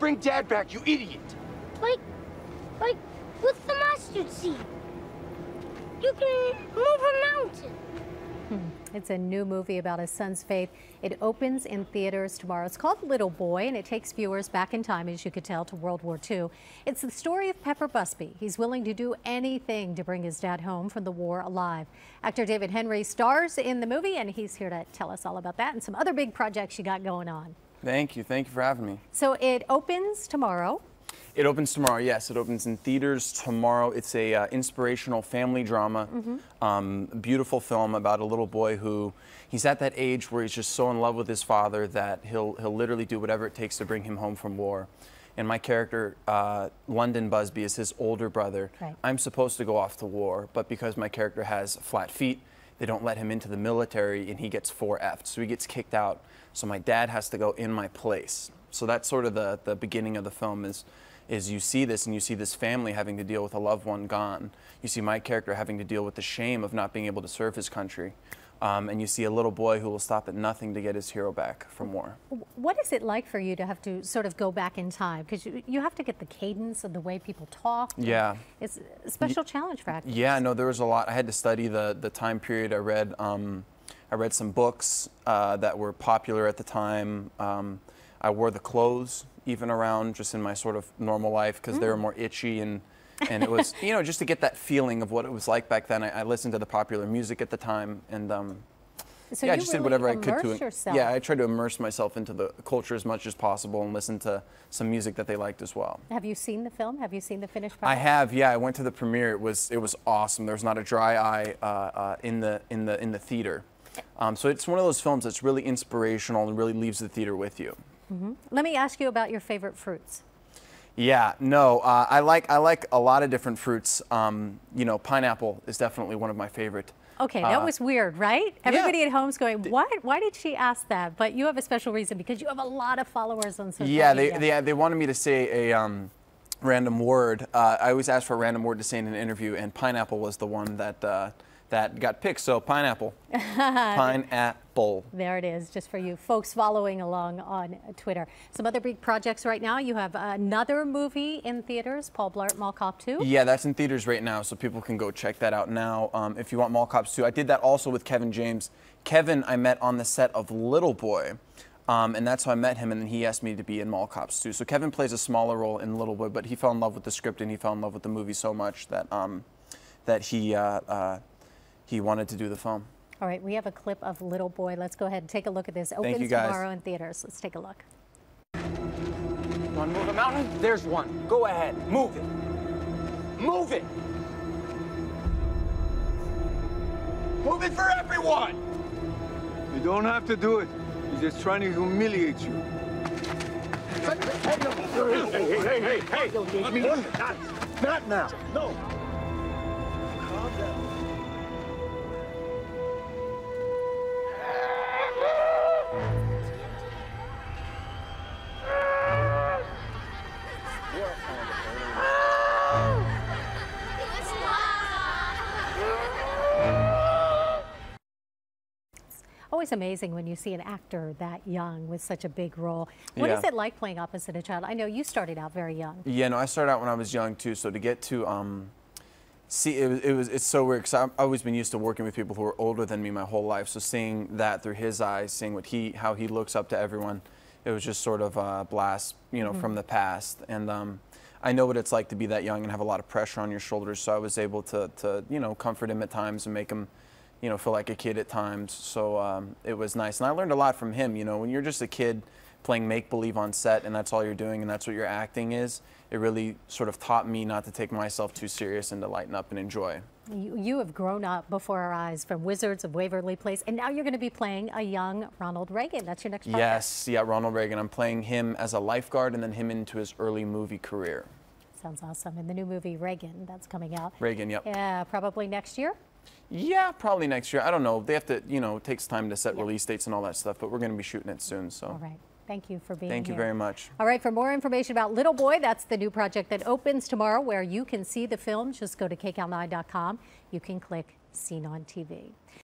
bring Dad back, you idiot! Like, with the mustard seed. You can move a mountain. It's a new movie about his son's faith. It opens in theaters tomorrow. It's called Little Boy, and it takes viewers back in time, as you could tell, to World War II. It's the story of Pepper Busby. He's willing to do anything to bring his dad home from the war alive. Actor David Henrie stars in the movie, and he's here to tell us all about that and some other big projects you got going on. Thank you for having me. So it opens tomorrow. It opens tomorrow, yes. It opens in theaters tomorrow. It's a inspirational family drama, beautiful film about a little boy who, he's at that age where he's just so in love with his father that he'll literally do whatever it takes to bring him home from war. And my character, London Busby, is his older brother. Right. I'm supposed to go off to war, but because my character has flat feet, they don't let him into the military, and he gets 4F'd, so he gets kicked out. So my dad has to go in my place. So that's sort of the beginning of the film is you see this, and you see this family having to deal with a loved one gone. You see my character having to deal with the shame of not being able to serve his country. And you see a little boy who will stop at nothing to get his hero back from war. What is it like for you to have to sort of go back in time? Because you have to get the cadence of the way people talk. Yeah. It's a special challenge for actors. Yeah, no, there was a lot. I had to study the time period. I read some books that were popular at the time. I wore the clothes even around just in my sort of normal life because they were more itchy, and it was, you know, just to get that feeling of what it was like back then. I listened to the popular music at the time, and so yeah, I you just really did whatever I could to. Yourself. Yeah, I tried to immerse myself into the culture as much as possible and listen to some music that they liked as well. Have you seen the film? Have you seen the finished product? I have. Yeah, I went to the premiere. It was awesome. There was not a dry eye in the theater. So it's one of those films that's really inspirational and really leaves the theater with you. Let me ask you about your favorite fruits. Yeah, no, I like a lot of different fruits. You know, pineapple is definitely one of my favorite. Okay, that was weird, right? Everybody at home's going, what? Why did she ask that? But you have a special reason because you have a lot of followers on social media. Yeah, they wanted me to say a random word. I always ask for a random word to say in an interview, and pineapple was the one that that got picked. So pineapple. Pineapple. There it is, just for you folks following along on Twitter. Some other big projects right now. You have another movie in theaters, Paul Blart Mall Cop 2. Yeah, that's in theaters right now, so people can go check that out now. If you want Mall Cops 2, I did that also with Kevin James. Kevin, I met on the set of Little Boy. And that's how I met him, and then he asked me to be in Mall Cops 2. So Kevin plays a smaller role in Little Boy, but he fell in love with the script and he fell in love with the movie so much that he wanted to do the film. All right, we have a clip of Little Boy. Let's go ahead and take a look at this. Thank you, Opens guys. tomorrow in theaters. Let's take a look. Want to move a mountain? There's one. Go ahead. Move it. Move it. Move it for everyone. You don't have to do it. He's just trying to humiliate you. Hey. Not now. No. Calm down. Always amazing when you see an actor that young with such a big role. What is it like playing opposite a child? I know you started out very young. Yeah, no, I started out when I was young too. So to get to see, it's so weird because I've always been used to working with people who are older than me my whole life. So seeing that through his eyes, seeing how he looks up to everyone, it was just sort of a blast, you know, from the past. And I know what it's like to be that young and have a lot of pressure on your shoulders. So I was able to you know, comfort him at times and make him, you know, feel like a kid at times. So it was nice. And I learned a lot from him. You know, when you're just a kid playing make-believe on set and that's all you're doing and that's what your acting is, it really sort of taught me not to take myself too serious and to lighten up and enjoy. You have grown up before our eyes from Wizards of Waverly Place, and now you're going to be playing a young Ronald Reagan. That's your next project. Yes, yeah, Ronald Reagan. I'm playing him as a lifeguard and then him into his early movie career. Sounds awesome. And the new movie Reagan, that's coming out. Reagan, yep. Yeah, probably next year? Yeah, probably next year. I don't know. They have to, you know, it takes time to set release dates and all that stuff, but we're going to be shooting it soon. So. All right. Thank you for being here. Thank you very much. All right, for more information about Little Boy, that's the new project that opens tomorrow where you can see the film. Just go to kcal9.com. You can click Seen on TV.